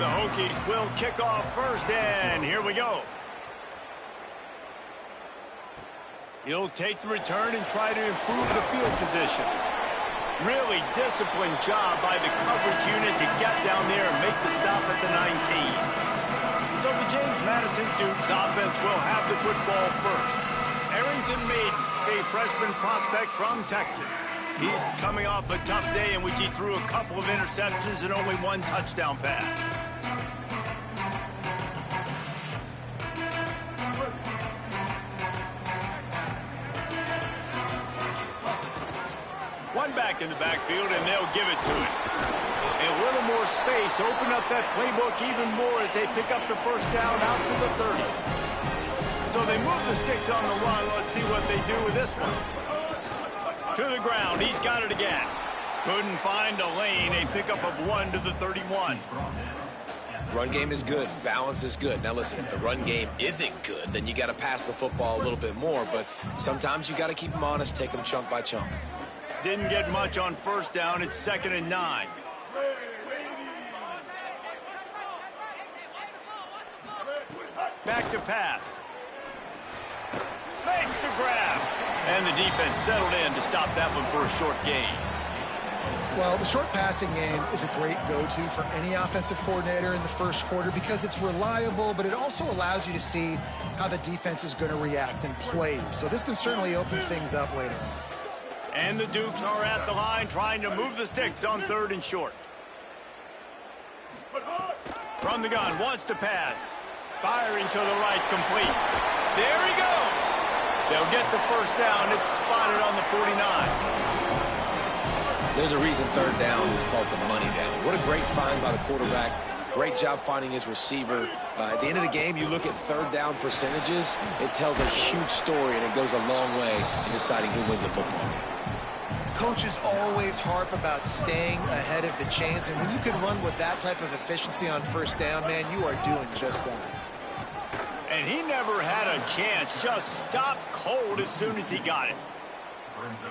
The Hokies will kick off first, and here we go. He'll take the return and try to improve the field position. Really disciplined job by the coverage unit to get down there and make the stop at the 19. So the James Madison Dukes offense will have the football first. Arrington Maiden, a freshman prospect from Texas. He's coming off a tough day in which he threw a couple of interceptions and only one touchdown pass. One back in the backfield, and they'll give it to him. A little more space, open up that playbook even more as they pick up the first down out to the 30. So they move the sticks on the run. Let's see what they do with this one. To the ground, he's got it again. Couldn't find a lane, a pickup of 1 to the 31. Run game is good, balance is good. Now listen, if the run game isn't good, then you got to pass the football a little bit more, but sometimes you got to keep them honest, take them chunk by chunk. Didn't get much on first down. It's 2nd and 9. Back to pass. Makes the grab. And the defense settled in to stop that one for a short gain. Well, the short passing game is a great go-to for any offensive coordinator in the first quarter because it's reliable, but it also allows you to see how the defense is going to react and play. So this can certainly open things up later. And the Dukes are at the line trying to move the sticks on 3rd and short. From the gun, wants to pass. Firing to the right, complete. There he goes. They'll get the first down. It's spotted on the 49. There's a reason 3rd down is called the money down. What a great find by the quarterback. Great job finding his receiver. At the end of the game, you look at 3rd down percentages. It tells a huge story, and it goes a long way in deciding who wins a football game. Coaches always harp about staying ahead of the chains, and when you can run with that type of efficiency on first down, man, you are doing just that. And he never had a chance, just stopped cold as soon as he got it.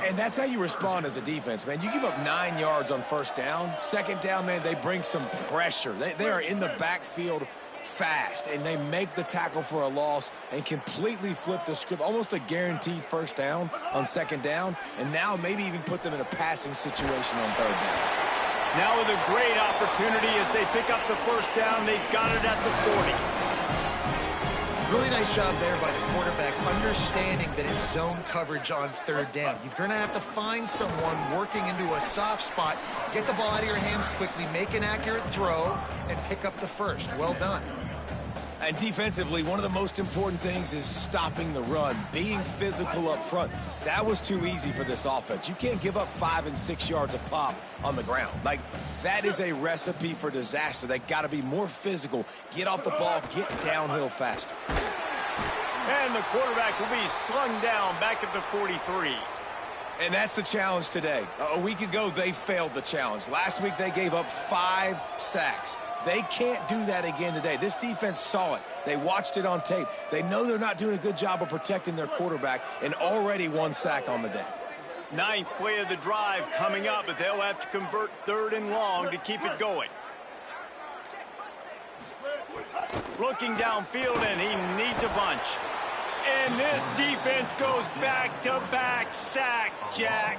And that's how you respond as a defense, man. You give up 9 yards on first down. 2nd down, man, they bring some pressure. They are in the backfield fast, and they make the tackle for a loss and completely flip the script. Almost a guaranteed first down on 2nd down, and now maybe even put them in a passing situation on 3rd down. Now with a great opportunity as they pick up the first down, they've got it at the 40. Really nice job there by the quarterback, understanding that it's zone coverage on 3rd down. You're going to have to find someone working into a soft spot, get the ball out of your hands quickly, make an accurate throw, and pick up the first. Well done. And defensively, one of the most important things is stopping the run, being physical up front. That was too easy for this offense. You can't give up 5 and 6 yards a pop on the ground. Like, that is a recipe for disaster. They got to be more physical, get off the ball, get downhill faster. And the quarterback will be slung down back at the 43. And that's the challenge today. A week ago, they failed the challenge. Last week, they gave up 5 sacks. They can't do that again today. This defense saw it. They watched it on tape. They know they're not doing a good job of protecting their quarterback, and already 1 sack on the day. 9th play of the drive coming up, but they'll have to convert 3rd and long to keep it going. Looking downfield, and he needs a bunch. And this defense goes back-to-back sack, Jack.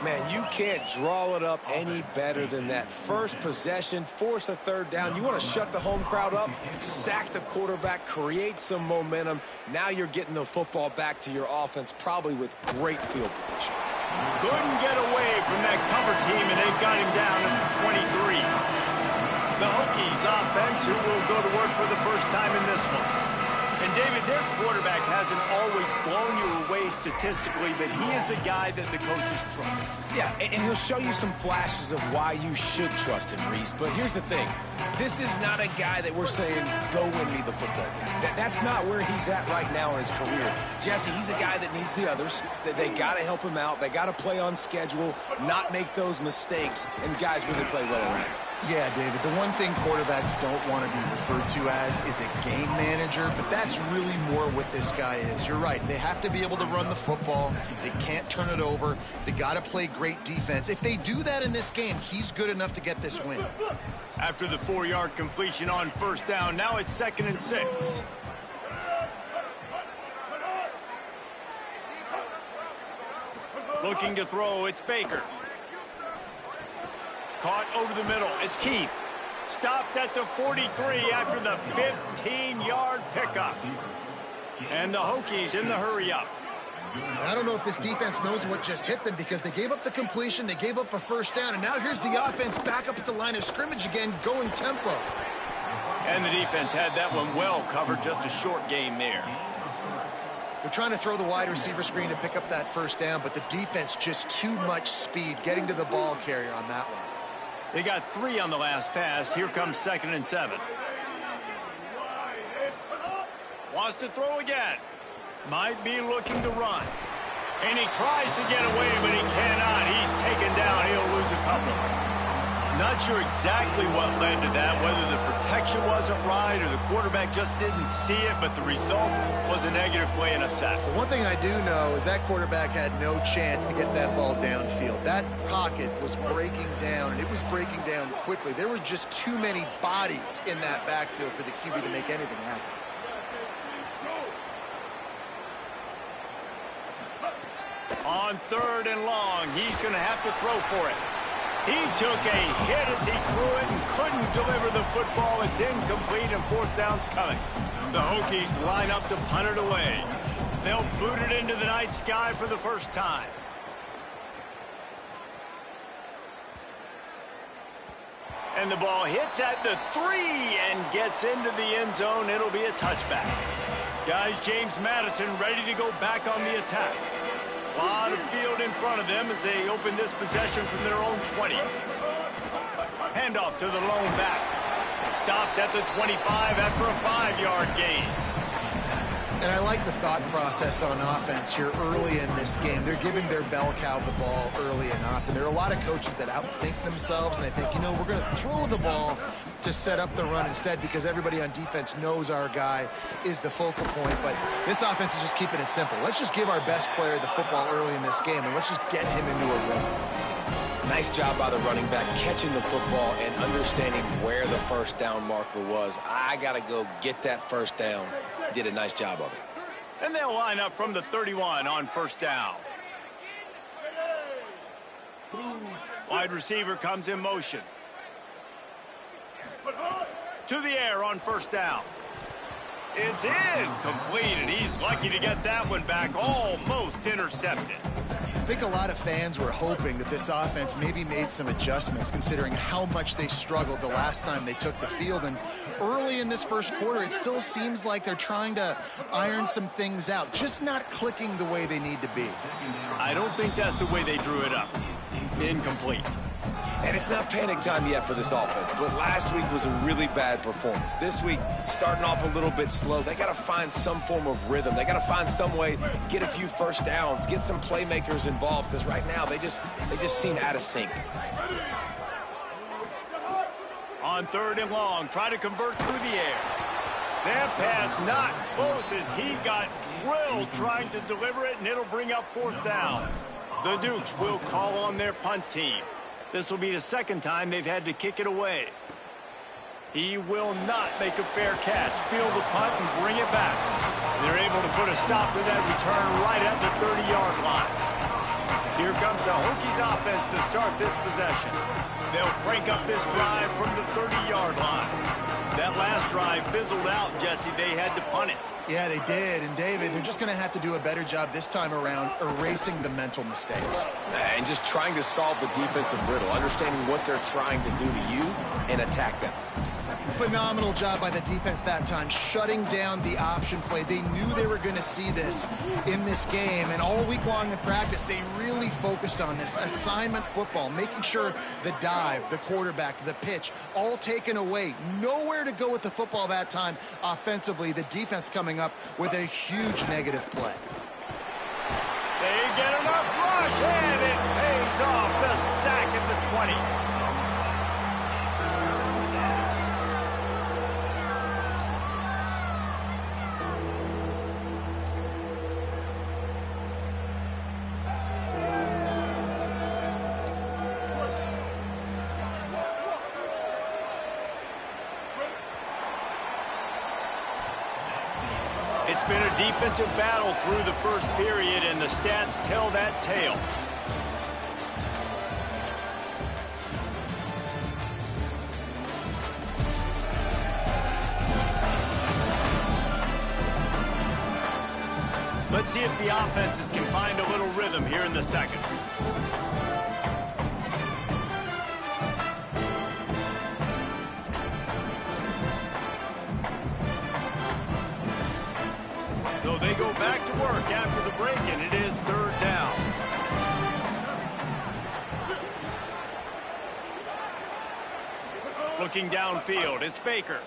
Man, you can't draw it up any better than that. First possession, force a 3rd down. You want to shut the home crowd up, sack the quarterback, create some momentum. Now you're getting the football back to your offense, probably with great field position. Couldn't get away from that cover team, and they've got him down at the 23. The Hokies offense, who will go to work for the first time in this one. And, David, their quarterback hasn't always blown you away statistically, but he is a guy that the coaches trust. Yeah, and he'll show you some flashes of why you should trust him, Reese. But here's the thing. This is not a guy that we're saying, go win me the football game. That's not where he's at right now in his career. Jesse, he's a guy that needs the others. They got to help him out. They got to play on schedule, not make those mistakes, and guys really play well around him. Yeah, David, the one thing quarterbacks don't want to be referred to as is a game manager, but that's really more what this guy is. You're right. They have to be able to run the football. They can't turn it over. They got to play great defense. If they do that in this game, he's good enough to get this win. After the 4-yard completion on first down, now it's 2nd and 6. Looking to throw, it's Baker. Caught over the middle, it's Keith. Stopped at the 43 after the 15-yard pickup. And the Hokies in the hurry-up. I don't know if this defense knows what just hit them because they gave up the completion, they gave up a first down, and now here's the offense back up at the line of scrimmage again, going tempo. And the defense had that one well covered, just a short gain there. They're trying to throw the wide receiver screen to pick up that first down, but the defense just too much speed getting to the ball carrier on that one. They got 3 on the last pass. Here comes 2nd and 7. Wants to throw again. Might be looking to run. And he tries to get away, but he cannot. He's taken down. He'll lose a couple. Not sure exactly what led to that, whether the protection wasn't right or the quarterback just didn't see it, but the result was a negative play and a sack. The one thing I do know is that quarterback had no chance to get that ball downfield. That pocket was breaking down, and it was breaking down quickly. There were just too many bodies in that backfield for the QB to make anything happen. On 3rd and long, he's going to have to throw for it. He took a hit as he threw it and couldn't deliver the football. It's incomplete and 4th down's coming. The Hokies line up to punt it away. They'll boot it into the night sky for the first time. And the ball hits at the 3 and gets into the end zone. It'll be a touchback. Guys, James Madison ready to go back on the attack. A lot of field in front of them as they open this possession from their own 20. Handoff to the lone back. Stopped at the 25 after a 5-yard gain. And I like the thought process on offense here early in this game. They're giving their bell cow the ball early and often. There are a lot of coaches that outthink themselves, and they think, you know, we're going to throw the ball to set up the run instead because everybody on defense knows our guy is the focal point. But this offense is just keeping it simple. Let's just give our best player the football early in this game, and let's just get him into a rhythm. Nice job by the running back catching the football and understanding where the first down marker was. I got to go get that first down. He did a nice job of it. And they'll line up from the 31 on first down. Wide receiver comes in motion. To the air on first down. It's incomplete, and he's lucky to get that one back. Almost intercepted. I think a lot of fans were hoping that this offense maybe made some adjustments considering how much they struggled the last time they took the field. And early in this first quarter, it still seems like they're trying to iron some things out, just not clicking the way they need to be. I don't think that's the way they drew it up. Incomplete. And it's not panic time yet for this offense, but last week was a really bad performance. This week, starting off a little bit slow. They got to find some form of rhythm. They got to find some way, get a few first downs, get some playmakers involved, because right now they just seem out of sync. On 3rd and long, try to convert through the air. That pass not close as he got drilled trying to deliver it, and it'll bring up 4th down. The Dukes will call on their punt team. This will be the second time they've had to kick it away. He will not make a fair catch. Field the punt and bring it back. They're able to put a stop to that return right at the 30-yard line. Here comes the Hokies offense to start this possession. They'll crank up this drive from the 30-yard line. That last drive fizzled out, Jesse. They had to punt it. Yeah, they did. And, David, they're just going to have to do a better job this time around erasing the mental mistakes. And just trying to solve the defensive riddle, understanding what they're trying to do to you and attack them. Phenomenal job by the defense that time, shutting down the option play. They knew they were going to see this in this game, and all week long in practice, they really focused on this assignment football, making sure the dive, the quarterback, the pitch, all taken away. Nowhere to go with the football that time offensively. The defense coming up with a huge negative play. They get enough rush, and it pays off. The sack at the 20. It's been a defensive battle through the first period, and the stats tell that tale. Let's see if the offenses can find a little rhythm here in the second. So they go back to work after the break, and it is third down. Looking downfield, it's Baker.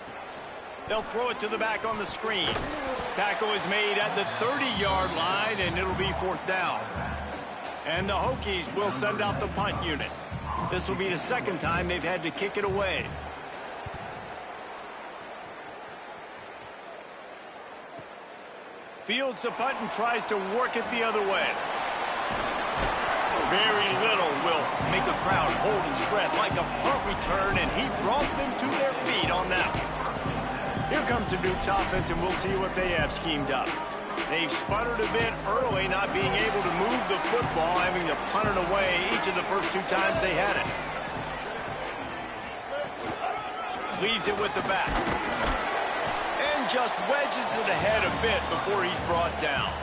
They'll throw it to the back on the screen. Tackle is made at the 30-yard line, and it'll be fourth down. And the Hokies will send out the punt unit. This will be the second time they've had to kick it away. Fields the punt and tries to work it the other way. Very little will make a crowd hold its breath like a punt return, and he brought them to their feet on that one. Here comes the Dukes offense, and we'll see what they have schemed up. They've sputtered a bit early, not being able to move the football, having to punt it away each of the first two times they had it. Leaves it with the back. And just wedges it ahead a bit before he's brought down.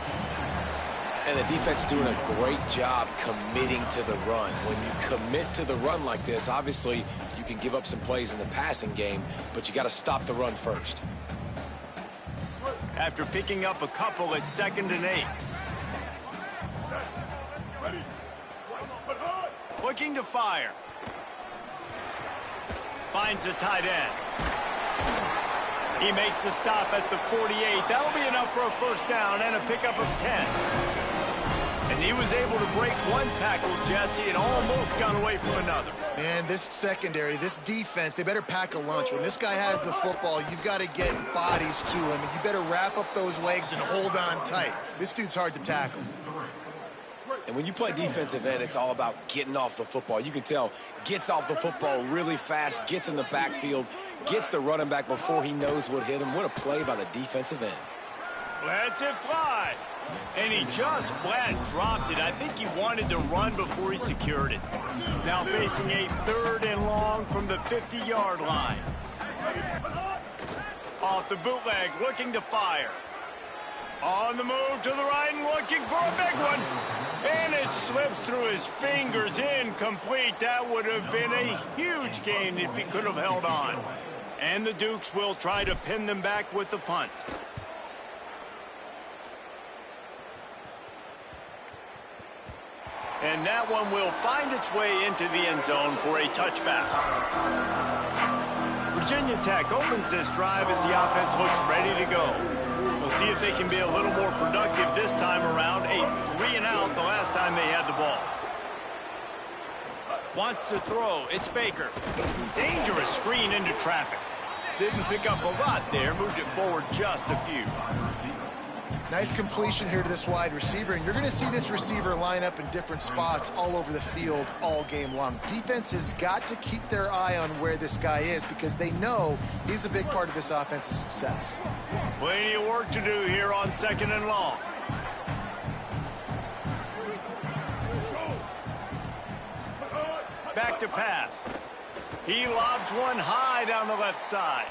And the defense doing a great job committing to the run. When you commit to the run like this, obviously you can give up some plays in the passing game, but you got to stop the run first. After picking up a couple at 2nd and 8. Looking to fire. Finds the tight end. He makes the stop at the 48. That'll be enough for a first down and a pickup of 10. And he was able to break one tackle, Jesse, and almost got away from another. Man, this secondary, this defense, they better pack a lunch. When this guy has the football, you've got to get bodies to him, and you better wrap up those legs and hold on tight. This dude's hard to tackle. And when you play defensive end, it's all about getting off the football. You can tell, gets off the football really fast, gets in the backfield, gets the running back before he knows what hit him. What a play by the defensive end. Lets it fly. And he just flat dropped it. I think he wanted to run before he secured it. Now facing a 3rd and long from the 50-yard line. Off the bootleg, looking to fire. On the move to the right and looking for a big one. And it slips through his fingers, incomplete. That would have been a huge gain if he could have held on. And the Dukes will try to pin them back with the punt. And that one will find its way into the end zone for a touchback. Virginia Tech opens this drive as the offense looks ready to go. We'll see if they can be a little more productive this time around. A 3-and-out the last time they had the ball. Wants to throw. It's Baker. Dangerous screen into traffic. Didn't pick up a lot there. Moved it forward just a few. Nice completion here to this wide receiver, and you're going to see this receiver line up in different spots all over the field all game long. Defense has got to keep their eye on where this guy is because they know he's a big part of this offense's success. Plenty of work to do here on 2nd and long. Back to pass. He lobs one high down the left side.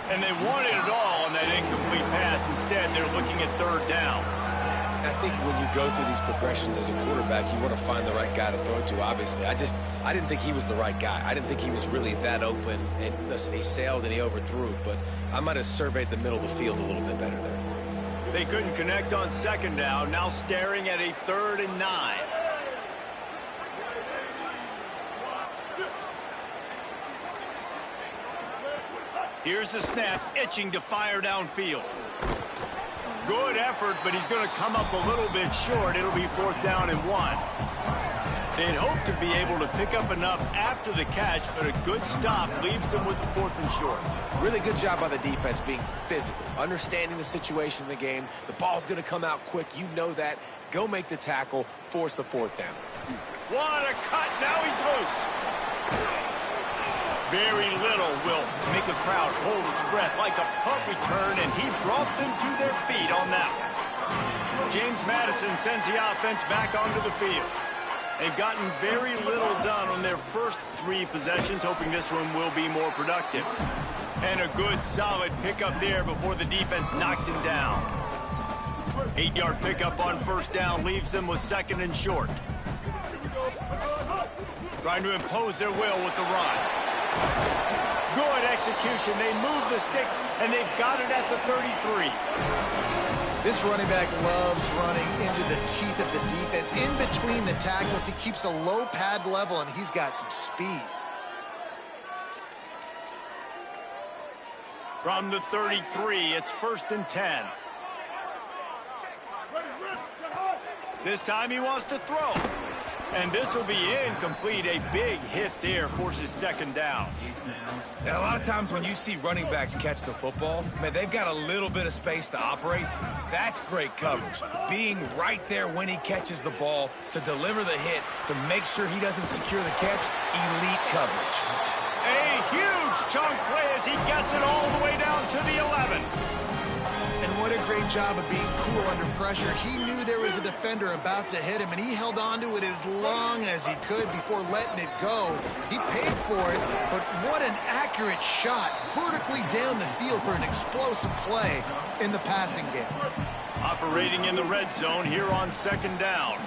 And they wanted it all on that incomplete pass. Instead, they're looking at 3rd down. I think when you go through these progressions as a quarterback, you want to find the right guy to throw to, obviously. I didn't think he was the right guy. I didn't think he was really that open. And listen, he sailed and he overthrew, but I might have surveyed the middle of the field a little bit better there. They couldn't connect on 2nd down. Now staring at a 3rd and 9. Here's the snap, itching to fire downfield. Good effort, but he's going to come up a little bit short. It'll be 4th down and 1. They'd hope to be able to pick up enough after the catch, but a good stop leaves them with the 4th and short. Really good job by the defense being physical, understanding the situation in the game. The ball's going to come out quick. You know that. Go make the tackle, force the 4th down. What a cut. Now he's loose. Very little will make a crowd hold its breath like a punt return, and he brought them to their feet on that one. James Madison sends the offense back onto the field. They've gotten very little done on their first 3 possessions, hoping this one will be more productive. And a good, solid pickup there before the defense knocks him down. 8-yard pickup on first down leaves them with 2nd and short. Trying to impose their will with the run. Good execution. They move the sticks, and they've got it at the 33. This running back loves running into the teeth of the defense. In between the tackles, he keeps a low pad level, and he's got some speed. From the 33, it's 1st and 10. This time he wants to throw. And this will be incomplete. A big hit there forces 2nd down. And a lot of times when you see running backs catch the football, man, they've got a little bit of space to operate. That's great coverage. Being right there when he catches the ball to deliver the hit, to make sure he doesn't secure the catch, elite coverage. A huge chunk play as he gets it all the way down to the 11. And what a great job of being cool under pressure. He knew there was a defender about to hit him, and he held on to it as long as he could before letting it go. He paid for it, but what an accurate shot vertically down the field for an explosive play in the passing game. Operating in the red zone here on 2nd down.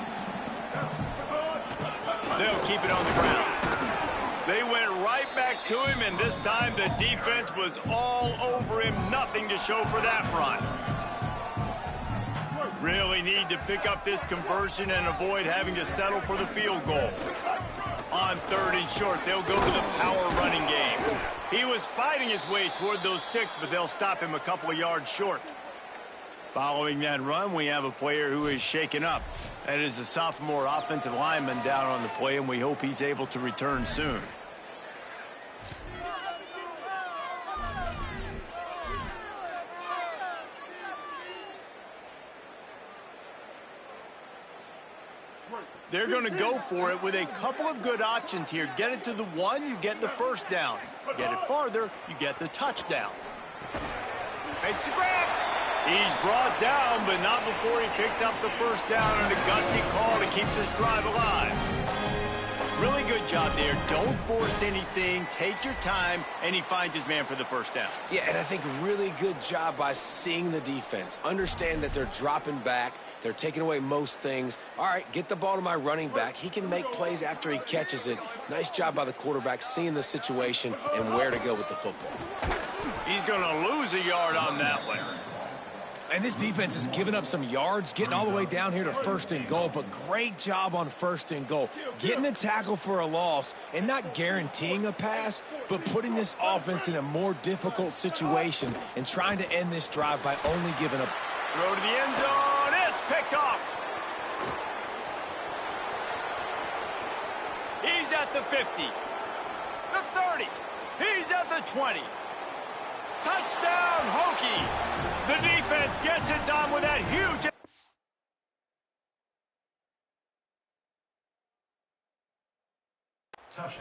They'll keep it on the ground. They went right back to him, and this time the defense was all over him. Nothing to show for that run. Really need to pick up this conversion and avoid having to settle for the field goal. On 3rd and short, they'll go to the power running game. He was fighting his way toward those sticks, but they'll stop him a couple of yards short. Following that run, we have a player who is shaken up. That is a sophomore offensive lineman down on the play, and we hope he's able to return soon. They're going to go for it with a couple of good options here. Get it to the 1, you get the 1st down. Get it farther, you get the touchdown. Makes the grab. He's brought down, but not before he picks up the 1st down, and a gutsy call to keep this drive alive. Really good job there. Don't force anything. Take your time, and he finds his man for the 1st down. Yeah, and I think really good job by seeing the defense. Understand that they're dropping back. They're taking away most things. All right, get the ball to my running back. He can make plays after he catches it. Nice job by the quarterback seeing the situation and where to go with the football. He's going to lose a yard on that one. And this defense has given up some yards, getting all the way down here to 1st and goal, but great job on 1st and goal. Getting the tackle for a loss and not guaranteeing a pass, but putting this offense in a more difficult situation and trying to end this drive by only giving up. Throw to the end zone. It's picked off. He's at the 50. The 30. He's at the 20. Touchdown, Hokies. The defense gets it done with that huge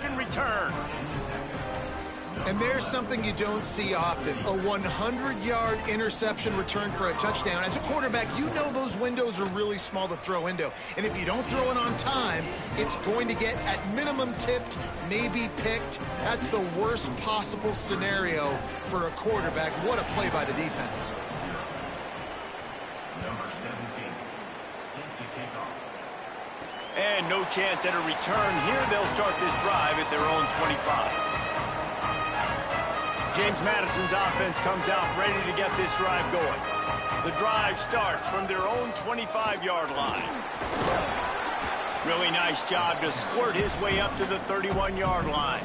in return. And there's something you don't see often, a 100-yard interception return for a touchdown. As a quarterback, you know those windows are really small to throw into. And if you don't throw it on time, it's going to get at minimum tipped, maybe picked. That's the worst possible scenario for a quarterback. What a play by the defense. And no chance at a return here. They'll start this drive at their own 25. James Madison's offense comes out ready to get this drive going. The drive starts from their own 25-yard line. Really nice job to squirt his way up to the 31-yard line.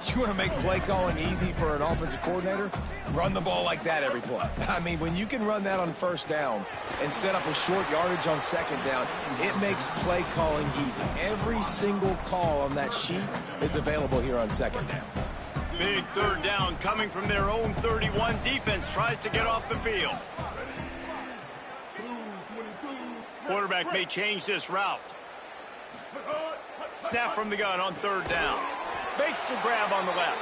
You want to make play calling easy for an offensive coordinator? Run the ball like that every play. I mean, when you can run that on 1st down and set up a short yardage on 2nd down, it makes play calling easy. Every single call on that sheet is available here on 2nd down. Big 3rd down coming from their own 31. Defense tries to get off the field. Quarterback may change this route. Snap from the gun on 3rd down. Makes the grab on the left.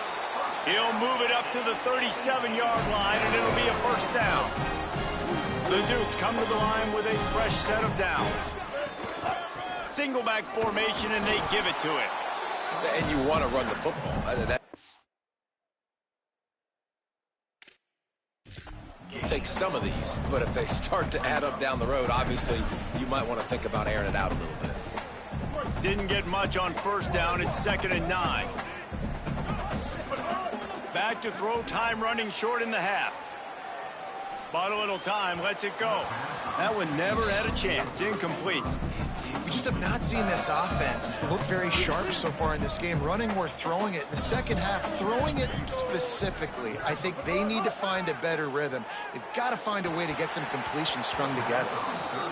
He'll move it up to the 37-yard line, and it'll be a first down. The Dukes come to the line with a fresh set of downs. Single back formation, and they give it to it. And you want to run the football. Take some of these, but if they start to add up down the road, obviously you might want to think about airing it out a little bit. Didn't get much on first down. It's 2nd and 9. Back to throw, time running short in the half. Bought a little time, lets it go. That one never had a chance. Incomplete. We just have not seen this offense look very sharp so far in this game. Running or throwing it. In the second half, throwing it specifically, I think they need to find a better rhythm. They've got to find a way to get some completions strung together.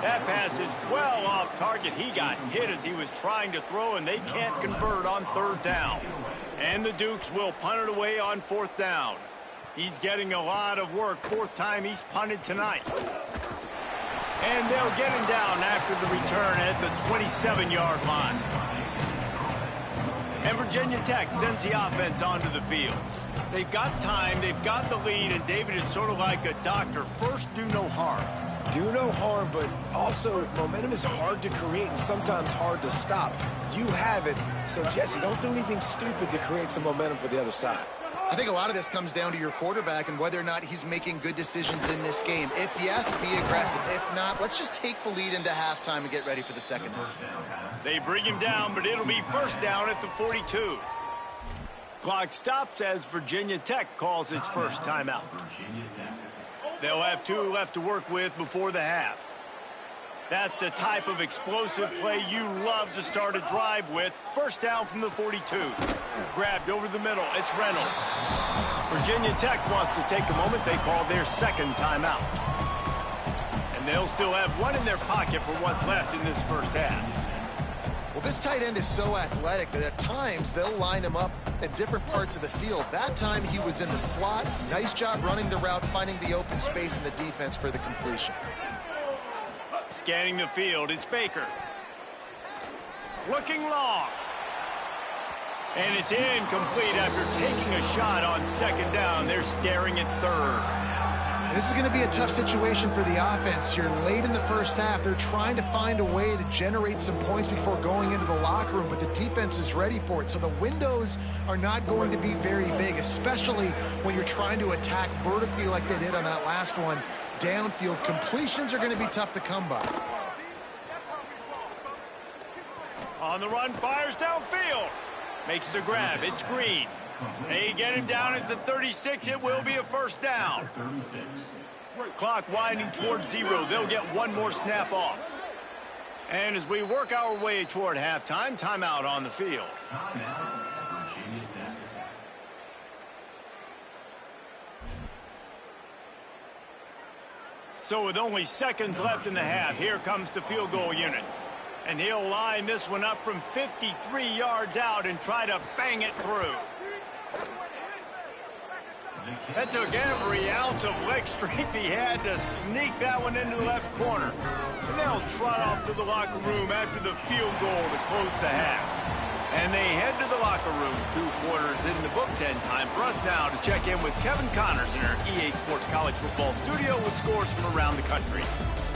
That pass is well off target. He got hit as he was trying to throw, and they can't convert on 3rd down. And the Dukes will punt it away on 4th down. He's getting a lot of work. 4th time he's punted tonight. And they'll get him down after the return at the 27-yard line. And Virginia Tech sends the offense onto the field. They've got time, they've got the lead, and David is sort of like a doctor. First, do no harm. Do no harm, but also momentum is hard to create and sometimes hard to stop. You have it, so Jesse, don't do anything stupid to create some momentum for the other side. I think a lot of this comes down to your quarterback and whether or not he's making good decisions in this game. If yes, be aggressive. If not, let's just take the lead into halftime and get ready for the second half. They bring him down, but it'll be first down at the 42. Clock stops as Virginia Tech calls its first timeout. They'll have 2 left to work with before the half. That's the type of explosive play you love to start a drive with. First down from the 42. Grabbed over the middle. It's Reynolds. Virginia Tech wants to take a moment. They call their second timeout. And they'll still have 1 in their pocket for what's left in this first half. Well, this tight end is so athletic that at times they'll line him up at different parts of the field. That time he was in the slot. Nice job running the route, finding the open space in the defense for the completion. Scanning the field, it's Baker. Looking long. And it's incomplete after taking a shot on 2nd down. They're staring at 3rd. This is going to be a tough situation for the offense here. Late in the first half, they're trying to find a way to generate some points before going into the locker room, but the defense is ready for it. So the windows are not going to be very big, especially when you're trying to attack vertically like they did on that last one. Downfield completions are going to be tough to come by. On the run, fires downfield. Makes the grab. It's Green. They get him down at the 36. It will be a first down. Clock winding towards 0. They'll get 1 more snap off. And as we work our way toward halftime, timeout on the field. So with only seconds left in the half, here comes the field goal unit. And he'll line this one up from 53 yards out and try to bang it through. That took every ounce of leg strength he had to sneak that one into the left corner. And they'll trot off to the locker room after the field goal to close the half. And they head to the locker room. 2 quarters in the books, and time for us now to check in with Kevin Connors in our EA Sports College Football studio with scores from around the country.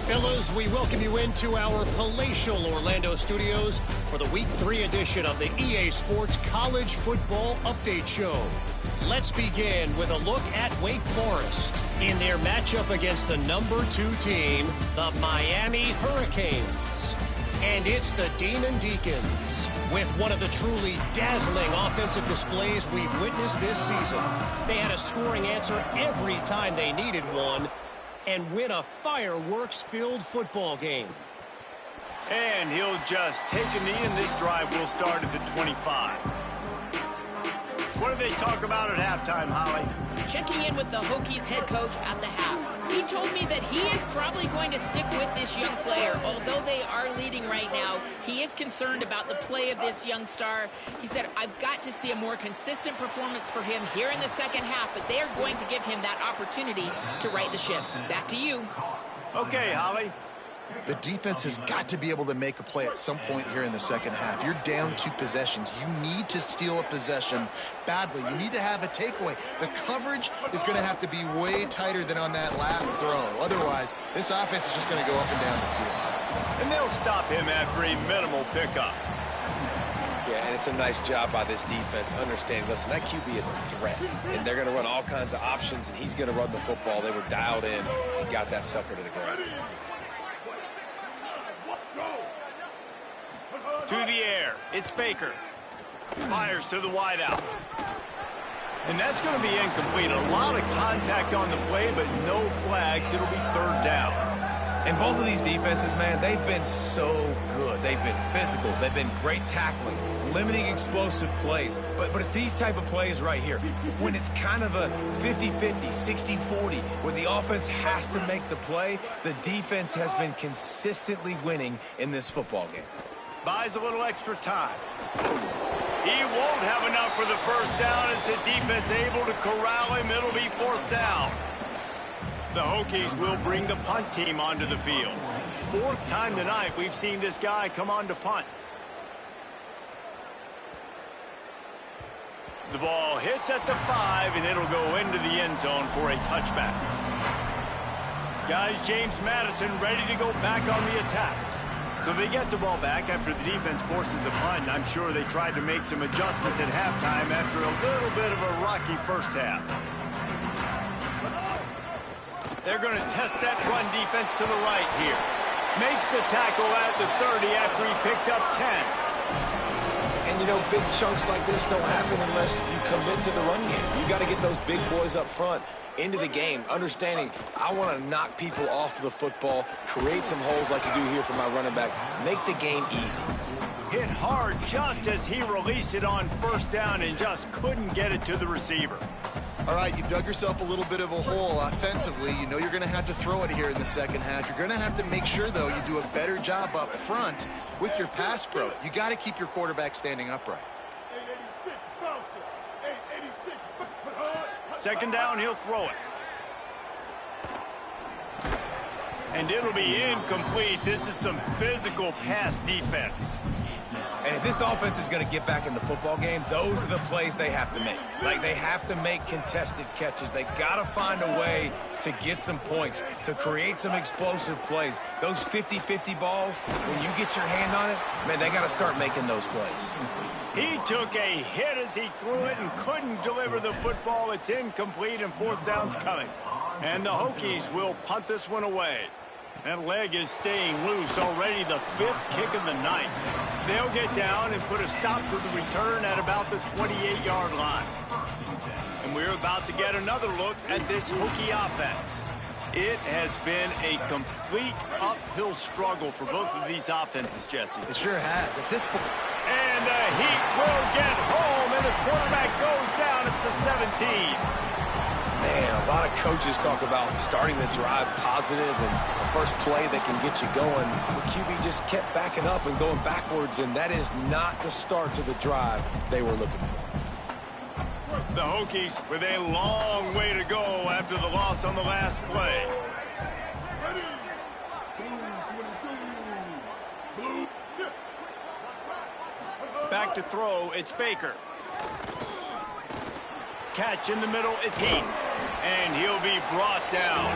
Fellas, we welcome you into our palatial Orlando studios for the Week 3 edition of the EA Sports College Football Update Show. Let's begin with a look at Wake Forest in their matchup against the number 2 team, the Miami Hurricanes. And it's the Demon Deacons with one of the truly dazzling offensive displays we've witnessed this season. They had a scoring answer every time they needed one and win a fireworks-filled football game. And he'll just take a knee, and this drive will start at the 25. What do they talk about at halftime, Holly? Checking in with the Hokies head coach at the half. He told me that he is probably going to stick with this young player. Although they are leading right now, he is concerned about the play of this young star. He said, I've got to see a more consistent performance for him here in the second half, but they are going to give him that opportunity to right the ship. Back to you. Okay, Holly. The defense has got to be able to make a play at some point here in the second half. You're down 2 possessions. You need to steal a possession badly. You need to have a takeaway. The coverage is going to have to be way tighter than on that last throw. Otherwise, this offense is just going to go up and down the field. And they'll stop him after a minimal pickup. Yeah, and it's a nice job by this defense understanding, listen, that QB is a threat, and they're going to run all kinds of options, and he's going to run the football. They were dialed in and got that sucker to the ground. To the air, it's Baker. Fires to the wideout. And that's going to be incomplete. A lot of contact on the play, but no flags. It'll be third down. And both of these defenses, man, they've been so good. They've been physical. They've been great tackling, limiting explosive plays. But it's these type of plays right here. When it's kind of a 50-50, 60-40, where the offense has to make the play, the defense has been consistently winning in this football game. Buys a little extra time. He won't have enough for the first down as the defense able to corral him. It'll be fourth down. The Hokies will bring the punt team onto the field. 4th time tonight we've seen this guy come on to punt. The ball hits at the 5, and it'll go into the end zone for a touchback. Guys, James Madison ready to go back on the attack. So they get the ball back after the defense forces a punt, and I'm sure they tried to make some adjustments at halftime after a little bit of a rocky first half. They're going to test that run defense to the right here. Makes the tackle at the 30 after he picked up 10. And, you know, big chunks like this don't happen unless you commit to the run game. You got to get those big boys up front into the game, understanding I want to knock people off the football, create some holes like you do here for my running back, make the game easy. Hit hard just as he released it on first down and just couldn't get it to the receiver. All right, you've dug yourself a little bit of a hole offensively. You know you're going to have to throw it here in the second half. You're going to have to make sure, though, you do a better job up front with your pass pro. You got to keep your quarterback standing upright. 2nd down, he'll throw it. And it'll be incomplete. This is some physical pass defense. And if this offense is going to get back in the football game, those are the plays they have to make. Like, they have to make contested catches. They got to find a way to get some points, to create some explosive plays. Those 50-50 balls, when you get your hand on it, man, they got to start making those plays. He took a hit as he threw it and couldn't deliver the football. It's incomplete, and 4th down's coming. And the Hokies will punt this one away. That leg is staying loose, already the 5th kick of the night. They'll get down and put a stop to the return at about the 28-yard line. And we're about to get another look at this Hokie offense. It has been a complete uphill struggle for both of these offenses, Jesse. It sure has. At this point. And the Heat will get home, and the quarterback goes down at the 17. Man, a lot of coaches talk about starting the drive positive and the first play that can get you going. The QB just kept backing up and going backwards, and that is not the start to the drive they were looking for. The Hokies with a long way to go after the loss on the last play. Back to throw, it's Baker. Catch in the middle, it's Heat. And he'll be brought down.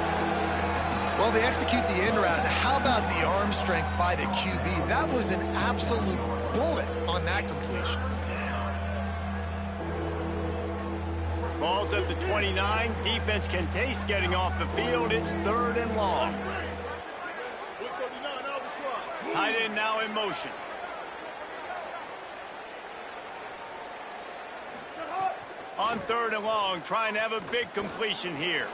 Well, they execute the end route. How about the arm strength by the QB? That was an absolute bullet on that completion. Ball's at the 29. Defense can taste getting off the field. It's 3rd and long. Tight end now in motion. On 3rd and long, trying to have a big completion here.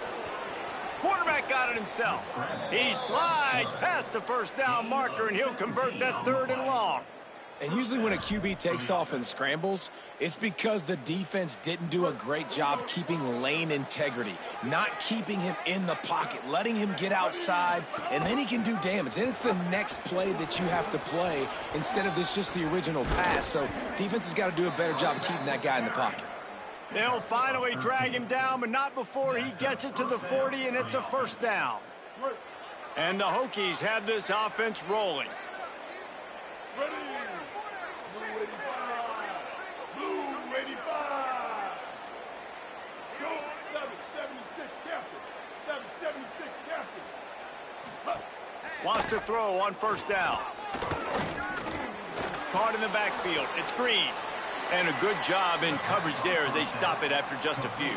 Quarterback got it himself. He slides past the first down marker, and he'll convert that 3rd and long. And usually when a QB takes off and scrambles, it's because the defense didn't do a great job keeping lane integrity, not keeping him in the pocket, letting him get outside, and then he can do damage. And it's the next play that you have to play instead of this just the original pass. So defense has got to do a better job keeping that guy in the pocket. They'll finally drag him down, but not before he gets it to the 40, and it's a 1st down. And the Hokies have this offense rolling. Ready. Blue 85. Blue 85. Go 776 captain. 776 captain. Wants to throw on first down. Caught in the backfield. It's Green. And a good job in coverage there as they stop it after just a few.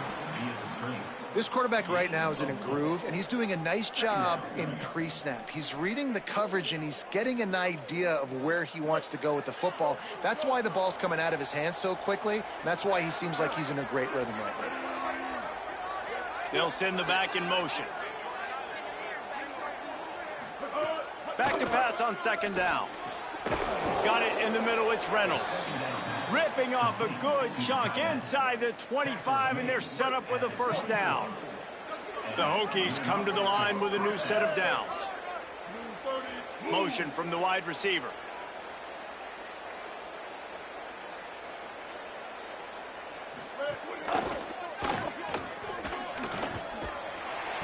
This quarterback right now is in a groove, and he's doing a nice job in pre-snap. He's reading the coverage, and he's getting an idea of where he wants to go with the football. That's why the ball's coming out of his hands so quickly, and that's why he seems like he's in a great rhythm right now. They'll send the back in motion. Back to pass on second down. Got it in the middle. It's Reynolds. Ripping off a good chunk inside the 25, and they're set up with a first down. The Hokies come to the line with a new set of downs. Motion from the wide receiver.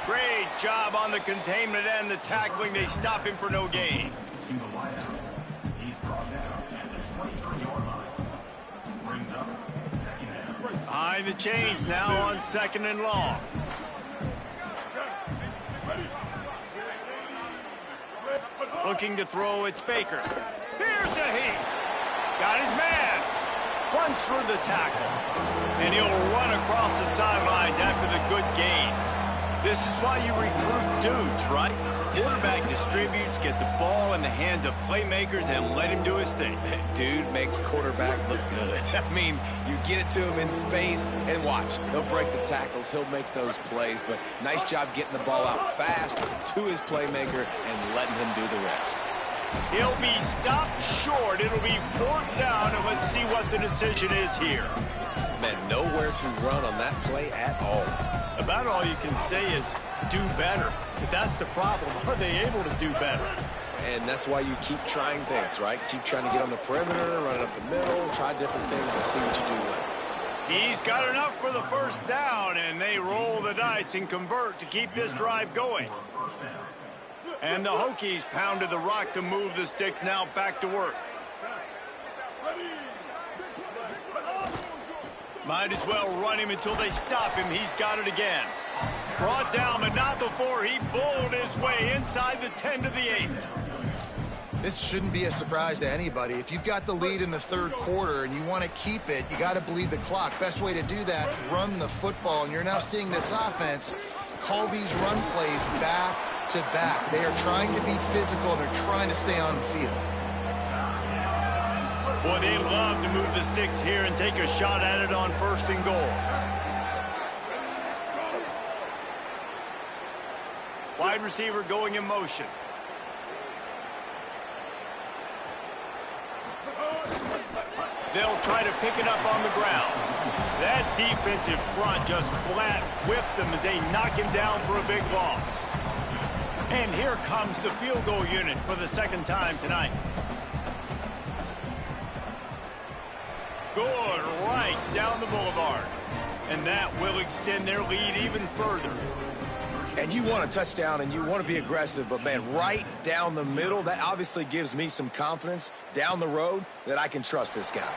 Great job on the containment and the tackling. They stop him for no gain. Behind the chains now on second and long. Looking to throw, it's Baker. Here's a heat. Got his man. Runs through the tackle. And he'll run across the sidelines after the good gain. This is why you recruit dudes, right? Quarterback distributes, get the ball in the hands of playmakers, and let him do his thing. Dude makes quarterback look good. I mean, you get it to him in space, and watch. He'll break the tackles. He'll make those plays, but nice job getting the ball out fast to his playmaker and letting him do the rest. He'll be stopped short. It'll be fourth down, and let's see what the decision is here. Man, nowhere to run on that play at all. About all you can say is do better. But that's the problem. Are they able to do better? And that's why you keep trying things, right? Keep trying to get on the perimeter, run it up the middle, try different things to see what you do well. He's got enough for the first down, and they roll the dice and convert to keep this drive going. And the Hokies pounded the rock to move the sticks, now back to work. Might as well run him until they stop him. He's got it again. Brought down, but not before he bowled his way inside the 10 to the 8. This shouldn't be a surprise to anybody. If you've got the lead in the third quarter and you want to keep it, you got to bleed the clock. Best way to do that, run the football. And you're now seeing this offense call these run plays back to back. They are trying to be physical, and they're trying to stay on the field. Boy, they love to move the sticks here and take a shot at it on first and goal. Wide receiver going in motion. They'll try to pick it up on the ground. That defensive front just flat whipped them as they knock him down for a big loss. And here comes the field goal unit for the second time tonight. Good, right down the boulevard. And that will extend their lead even further. And you want a touchdown and you want to be aggressive, but man, right down the middle, that obviously gives me some confidence down the road that I can trust this guy.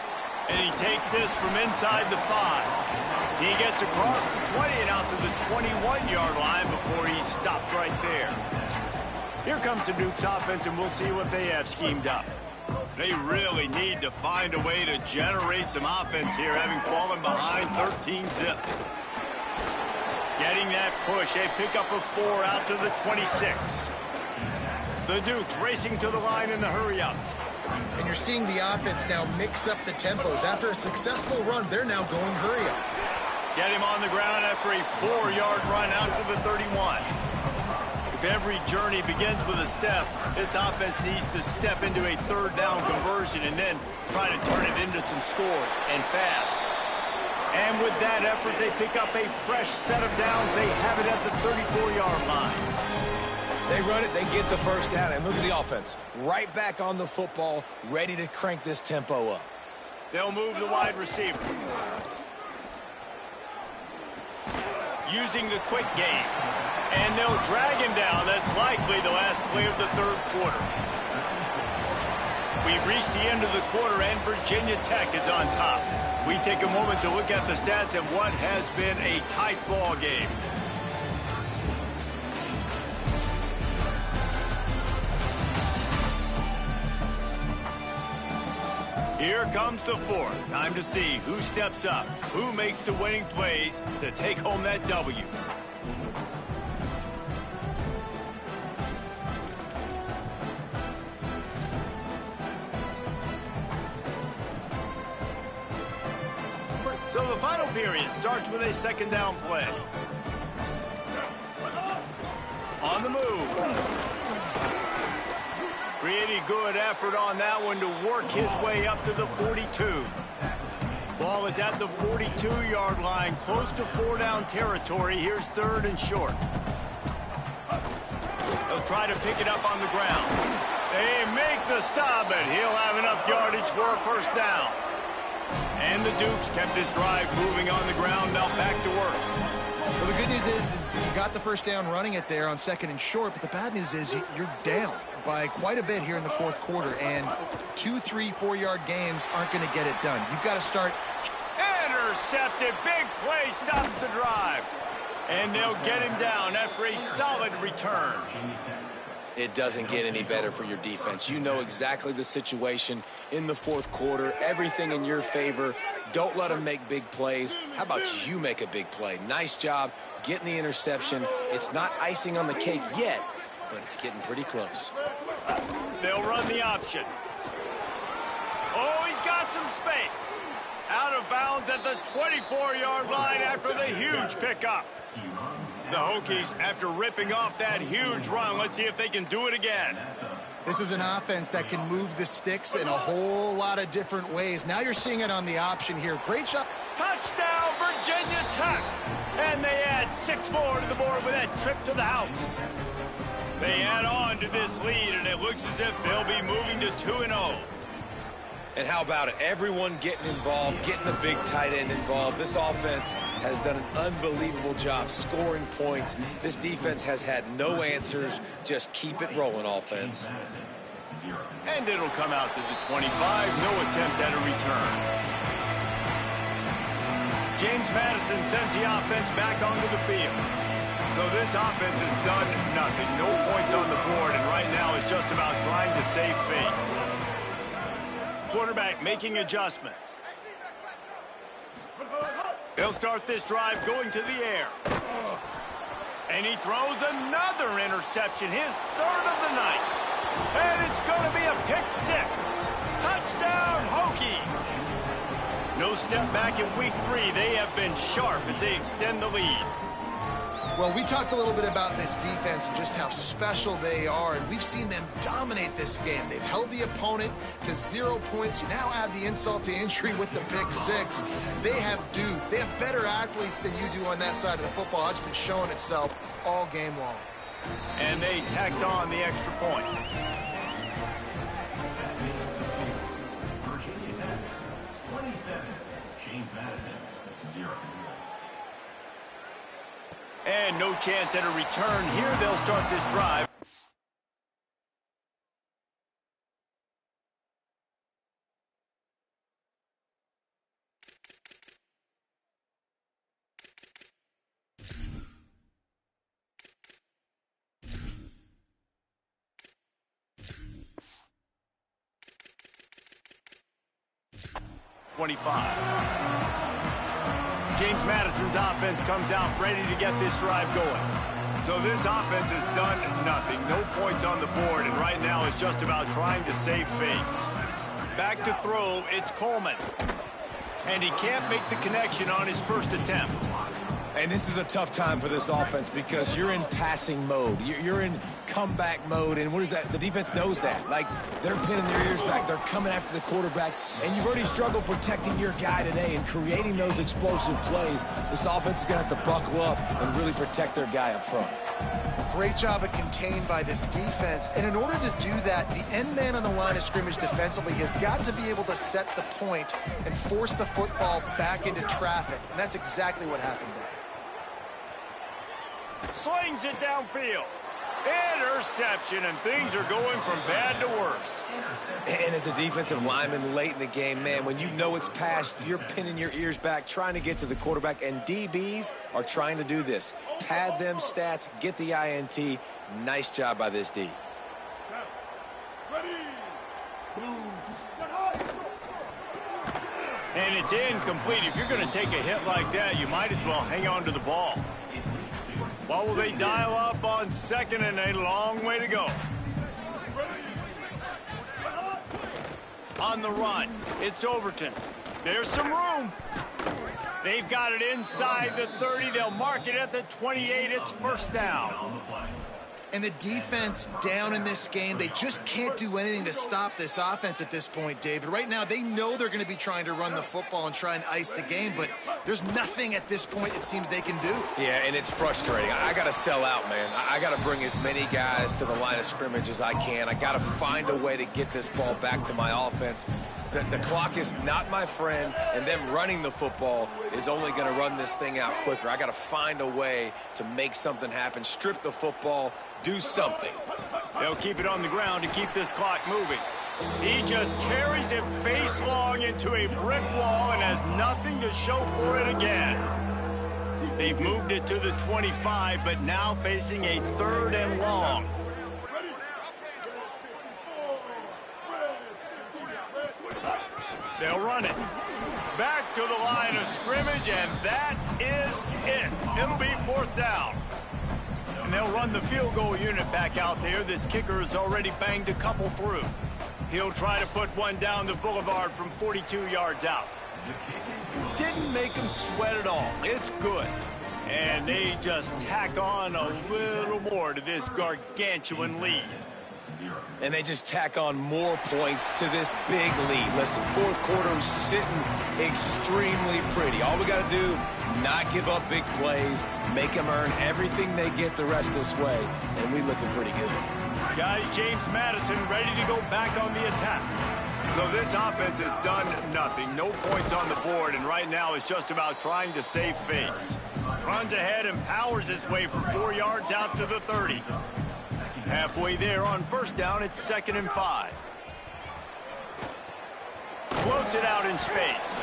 And he takes this from inside the 5. He gets across the 20 and out to the 21-yard line before he stopped right there. Here comes the Duke's offense, and we'll see what they have schemed up. They really need to find a way to generate some offense here, having fallen behind 13-zip. Getting that push, a pickup of 4 out to the 26. The Dukes racing to the line in the hurry-up. And you're seeing the offense now mix up the tempos. After a successful run, they're now going hurry-up. Get him on the ground after a 4-yard run out to the 31. If every journey begins with a step, this offense needs to step into a third down conversion and then try to turn it into some scores, and fast. And with that effort, they pick up a fresh set of downs. They have it at the 34-yard line. They run it, they get the first down, and look at the offense. Right back on the football, ready to crank this tempo up. They'll move the wide receiver. Using the quick game. And they'll drag him down. That's likely the last play of the third quarter. We've reached the end of the quarter, and Virginia Tech is on top. We take a moment to look at the stats of what has been a tight ball game. Here comes the fourth. Time to see who steps up, who makes the winning plays to take home that W. So the final period starts with a second down play. On the move. Pretty good effort on that one to work his way up to the 42. Ball is at the 42-yard line, close to four-down territory. Here's third and short. They'll try to pick it up on the ground. They make the stop, but he'll have enough yardage for a first down. And the Dukes kept this drive moving on the ground, now back to work. Well, the good news is you got the first down running it there on second and short, but the bad news is you're down by quite a bit here in the fourth quarter, and 2, 3, 4-yard gains aren't going to get it done. You've got to start. Intercepted. Big play stops the drive. And they'll get him down after a solid return. It doesn't get any better for your defense. You know exactly the situation in the fourth quarter. Everything in your favor. Don't let them make big plays. How about you make a big play? Nice job getting the interception. It's not icing on the cake yet, but it's getting pretty close. They'll run the option. Oh, he's got some space. Out of bounds at the 24-yard line after the huge pickup. The Hokies, after ripping off that huge run, let's see if they can do it again. This is an offense that can move the sticks in a whole lot of different ways. Now you're seeing it on the option here. Great shot. Touchdown, Virginia Tech. And they add 6 more to the board with that trip to the house. They add on to this lead, and it looks as if they'll be moving to 2-0. And how about it? Everyone getting involved, getting the big tight end involved. This offense has done an unbelievable job scoring points. This defense has had no answers. Just keep it rolling, offense. And it'll come out to the 25. No attempt at a return. James Madison sends the offense back onto the field. So this offense has done nothing. No points on the board, and right now it's just about trying to save face. Quarterback making adjustments. They'll start this drive going to the air. And he throws another interception, his third of the night. And it's going to be a pick 6. Touchdown, Hokies. No step back in week 3. They have been sharp as they extend the lead. Well, we talked a little bit about this defense and just how special they are, and we've seen them dominate this game. They've held the opponent to 0 points. You now add the insult to injury with the pick 6. They have dudes. They have better athletes than you do on that side of the football. That's been showing itself all game long. And they tacked on the extra point. Virginia Tech, 27. James Madison, 0. And no chance at a return here. They'll start this drive. James Madison's offense comes out ready to get this drive going. So this offense has done nothing. No points on the board, and right now it's just about trying to save face. Back to throw, it's Coleman. And he can't make the connection on his first attempt. And this is a tough time for this offense because you're in passing mode. You're in comeback mode, and what is that? The defense knows that. Like, they're pinning their ears back. They're coming after the quarterback, and you've already struggled protecting your guy today and creating those explosive plays. This offense is going to have to buckle up and really protect their guy up front. Great job of contained by this defense. And in order to do that, the end man on the line of scrimmage defensively has got to be able to set the point and force the football back into traffic. And that's exactly what happened there. Slings it downfield. Interception, and things are going from bad to worse. And as a defensive lineman late in the game, man, when you know it's past, you're pinning your ears back, trying to get to the quarterback, and DBs are trying to do this. Pad them stats, get the INT. Nice job by this D. And it's incomplete. If you're going to take a hit like that, you might as well hang on to the ball. What will they dial up on second, and a long way to go? On the run, it's Overton. There's some room. They've got it inside the 30. They'll mark it at the 28. It's first down. And the defense down in this game, they just can't do anything to stop this offense at this point, David. Right now, they know they're going to be trying to run the football and try and ice the game, but there's nothing at this point it seems they can do. Yeah, and it's frustrating. I got to sell out, man. I got to bring as many guys to the line of scrimmage as I can. I got to find a way to get this ball back to my offense. The clock is not my friend, and them running the football is only going to run this thing out quicker. I got to find a way to make something happen, strip the football, do something. They'll keep it on the ground to keep this clock moving. He just carries it face long into a brick wall and has nothing to show for it again. They've moved it to the 25, but now facing a 3rd and long. They'll run it. Back to the line of scrimmage, and that is it. It'll be 4th down. And they'll run the field goal unit back out there. This kicker has already banged a couple through. He'll try to put one down the boulevard from 42 yards out. Didn't make him sweat at all. It's good. And they just tack on a little more to this gargantuan lead. And they just tack on more points to this big lead. Listen, 4th quarter sitting extremely pretty. All we got to do, not give up big plays, make them earn everything they get the rest this way, and we looking pretty good. Guys, James Madison ready to go back on the attack. So this offense has done nothing. No points on the board, and right now it's just about trying to save face. Runs ahead and powers his way for 4 yards out to the 30. Halfway there on first down, it's 2nd and 5. Floats it out in space.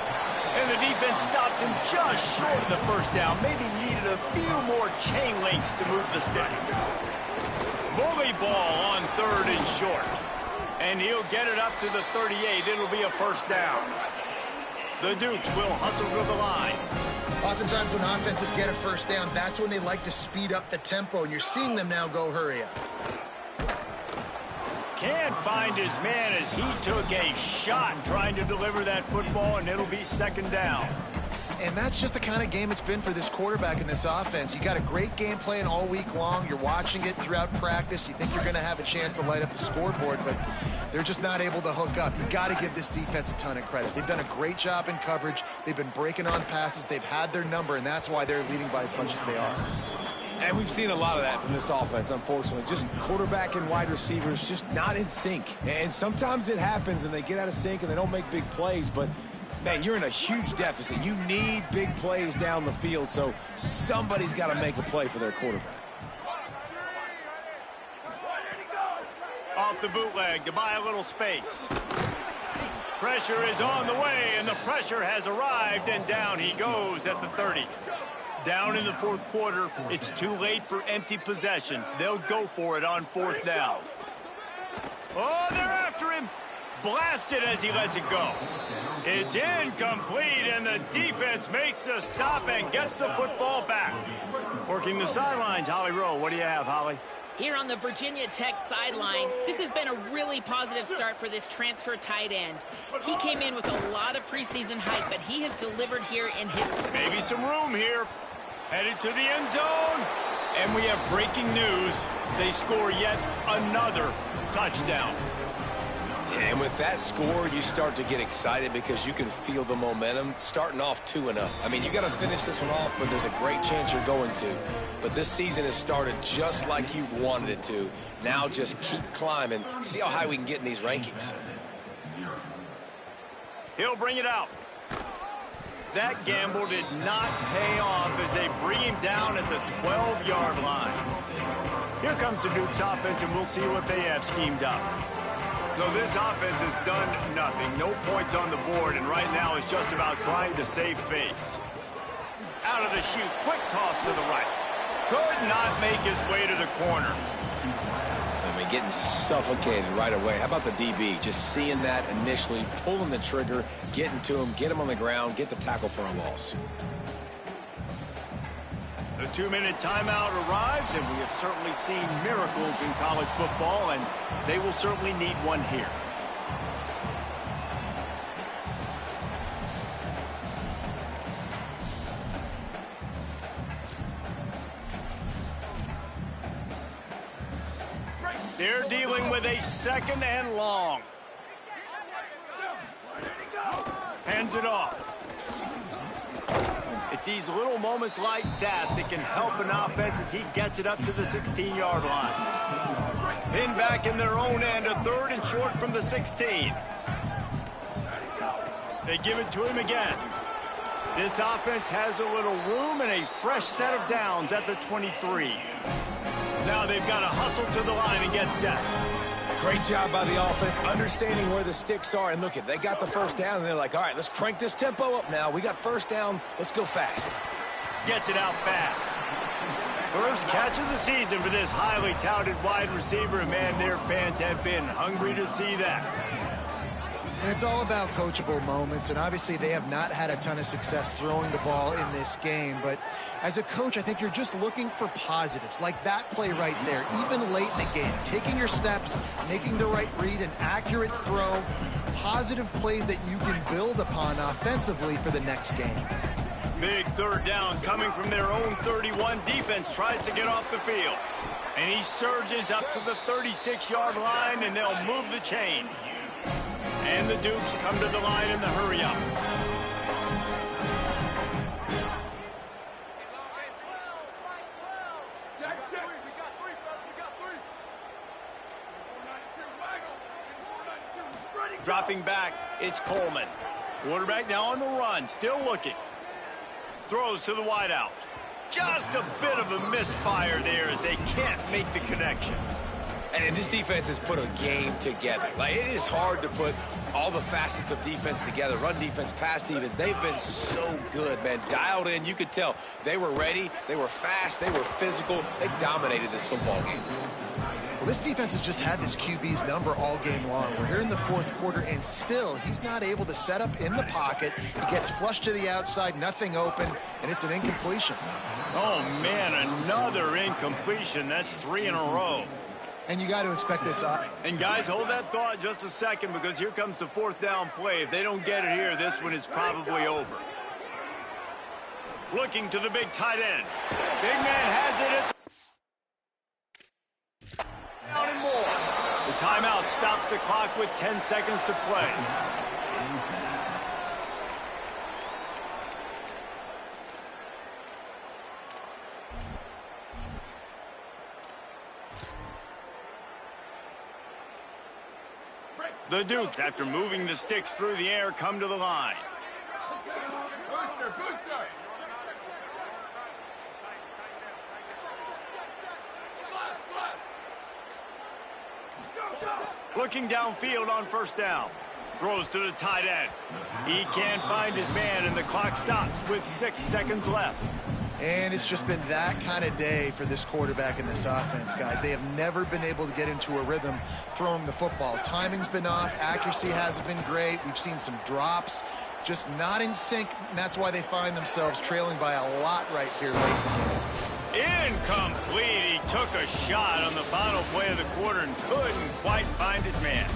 And the defense stops him just short of the first down. Maybe needed a few more chain links to move the sticks. Bully ball on 3rd and short. And he'll get it up to the 38. It'll be a first down. The Dukes will hustle to the line. Oftentimes when offenses get a first down, that's when they like to speed up the tempo, and you're seeing them now go hurry up. Can't find his man as he took a shot trying to deliver that football, and it'll be 2nd down. And that's just the kind of game it's been for this quarterback in this offense. You got a great game plan all week long. You're watching it throughout practice. You think you're going to have a chance to light up the scoreboard, but they're just not able to hook up. You got to give this defense a ton of credit. They've done a great job in coverage. They've been breaking on passes. They've had their number, and that's why they're leading by as much as they are. And we've seen a lot of that from this offense, unfortunately. Just quarterback and wide receivers just not in sync. And sometimes it happens, and they get out of sync, and they don't make big plays, but man, you're in a huge deficit. You need big plays down the field, so somebody's got to make a play for their quarterback. Off the bootleg to buy a little space. Pressure is on the way, and the pressure has arrived, and down he goes at the 30. Down in the 4th quarter, it's too late for empty possessions. They'll go for it on 4th down. Oh, they're after him. Blasted as he lets it go. It's incomplete, and the defense makes a stop and gets the football back. Working the sidelines, Holly Rowe. What do you have, Holly? Here on the Virginia Tech sideline, this has been a really positive start for this transfer tight end. He came in with a lot of preseason hype, but he has delivered here in his... Maybe some room here. Headed to the end zone. And we have breaking news. They score yet another touchdown. And with that score, you start to get excited because you can feel the momentum starting off 2-0. I mean, you got to finish this one off, but there's a great chance you're going to. But this season has started just like you've wanted it to. Now just keep climbing. See how high we can get in these rankings. He'll bring it out. That gamble did not pay off as they bring him down at the 12-yard line. Here comes the Duke's offense, and we'll see what they have schemed up. So this offense has done nothing. No points on the board, and right now it's just about trying to save face. Out of the chute, quick toss to the right. Could not make his way to the corner. I mean, getting suffocated right away. How about the DB? Just seeing that initially, pulling the trigger, getting to him, get him on the ground, get the tackle for a loss. The 2-minute timeout arrives, and we have certainly seen miracles in college football, and they will certainly need one here. They're dealing with a 2nd and long. Hands it off. It's these little moments like that that can help an offense as he gets it up to the 16-yard line. Pinned back in their own end, a 3rd and short from the 16. They give it to him again. This offense has a little room and a fresh set of downs at the 23. Now they've got to hustle to the line and get set. Great job by the offense, understanding where the sticks are. And look, they got the first down, and they're like, all right, let's crank this tempo up now. We got first down. Let's go fast. Gets it out fast. First catch of the season for this highly touted wide receiver. And, man, their fans have been hungry to see that. And it's all about coachable moments, and obviously they have not had a ton of success throwing the ball in this game. But as a coach, I think you're just looking for positives, like that play right there, even late in the game. Taking your steps, making the right read, an accurate throw, positive plays that you can build upon offensively for the next game. Big 3rd down coming from their own 31. Defense tries to get off the field. And he surges up to the 36-yard line, and they'll move the chains. And the Dukes come to the line in the hurry-up. Dropping back, it's Coleman. Quarterback now on the run, still looking. Throws to the wideout. Just a bit of a misfire there as they can't make the connection. And this defense has put a game together. Like, it is hard to put all the facets of defense together. Run defense, pass defense. They've been so good, man. Dialed in. You could tell they were ready. They were fast. They were physical. They dominated this football game. Well, this defense has just had this QB's number all game long. We're here in the 4th quarter, and still he's not able to set up in the pocket. He gets flushed to the outside, nothing open, and it's an incompletion. Oh, man, another incompletion. That's 3 in a row. And you got to expect this up. And guys, hold that thought just a second, because here comes the 4th down play. If they don't get it here, this one is probably over. Looking to the big tight end. Big man has it. It's down and more. The timeout stops the clock with 10 seconds to play. The Duke, after moving the sticks through the air, come to the line. Booster, booster. Looking downfield on 1st down. Throws to the tight end. He can't find his man, and the clock stops with 6 seconds left. And it's just been that kind of day for this quarterback and this offense, guys. They have never been able to get into a rhythm throwing the football. Timing's been off. Accuracy hasn't been great. We've seen some drops. Just not in sync, and that's why they find themselves trailing by a lot right here late in the game. Incomplete. He took a shot on the final play of the quarter and couldn't quite find his man.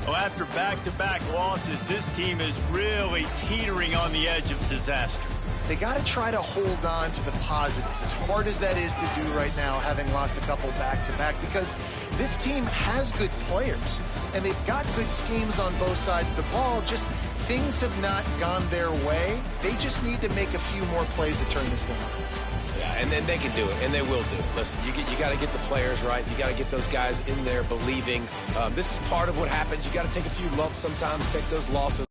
Well, after back-to-back losses, this team is really teetering on the edge of disaster. They got to try to hold on to the positives, as hard as that is to do right now, having lost a couple back-to-back, because this team has good players, and they've got good schemes on both sides of the ball. Just things have not gone their way. They just need to make a few more plays to turn this thing on. Yeah, and then they can do it, and they will do it. Listen, you got to get the players right. You got to get those guys in there believing. This is part of what happens. You got to take a few lumps sometimes, take those losses.